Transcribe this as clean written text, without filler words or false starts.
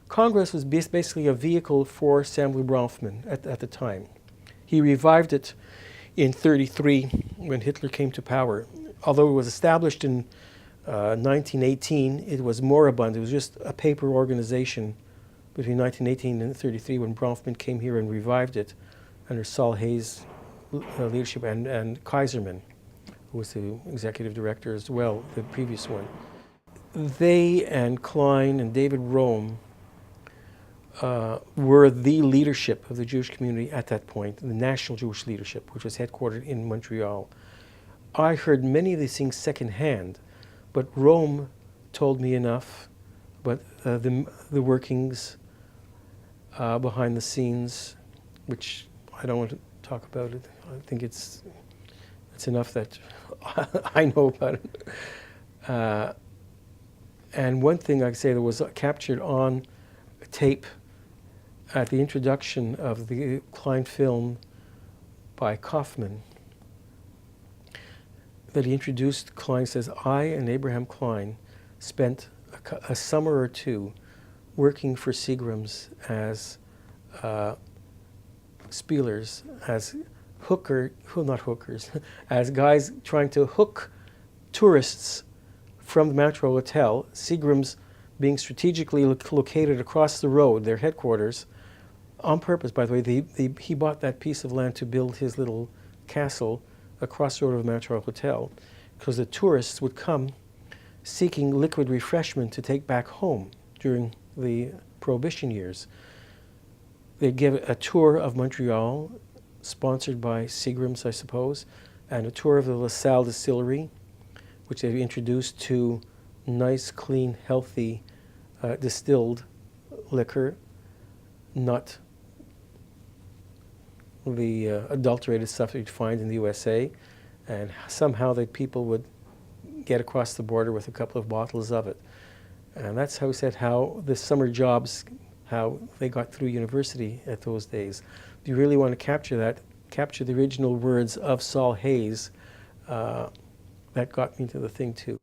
Congress was basically a vehicle for Samuel Bronfman at the time. He revived it in '33 when Hitler came to power. Although it was established in 1918, it was moribund. It was just a paper organization between 1918 and '33 when Bronfman came here and revived it under Saul Hayes' leadership and Kaiserman, who was the executive director as well, the previous one. They and Klein and David Rome were the leadership of the Jewish community at that point, the national Jewish leadership, which was headquartered in Montreal. I heard many of these things secondhand, but Rome told me enough about the workings behind the scenes, which I don't want to talk about it. I think it's enough that I know about it. And one thing I can say that was captured on tape at the introduction of the Klein film by Kaufman, that he introduced Klein, says, I and Abraham Klein spent a summer or two working for Seagrams as spielers, as not hookers, as guys trying to hook tourists from the Montreal Hotel, Seagrams being strategically located across the road, their headquarters, on purpose, by the way. He bought that piece of land to build his little castle across the road of the Montreal Hotel, because the tourists would come seeking liquid refreshment to take back home during the Prohibition years. They'd give a tour of Montreal, sponsored by Seagrams, I suppose, and a tour of the La Salle distillery, which they introduced to nice, clean, healthy, distilled liquor, not the adulterated stuff that you'd find in the USA. And somehow the people would get across the border with a couple of bottles of it. And that's how he said how the summer jobs, how they got through university at those days. If you really want to capture that, capture the original words of Saul Hayes. That got me to the thing too.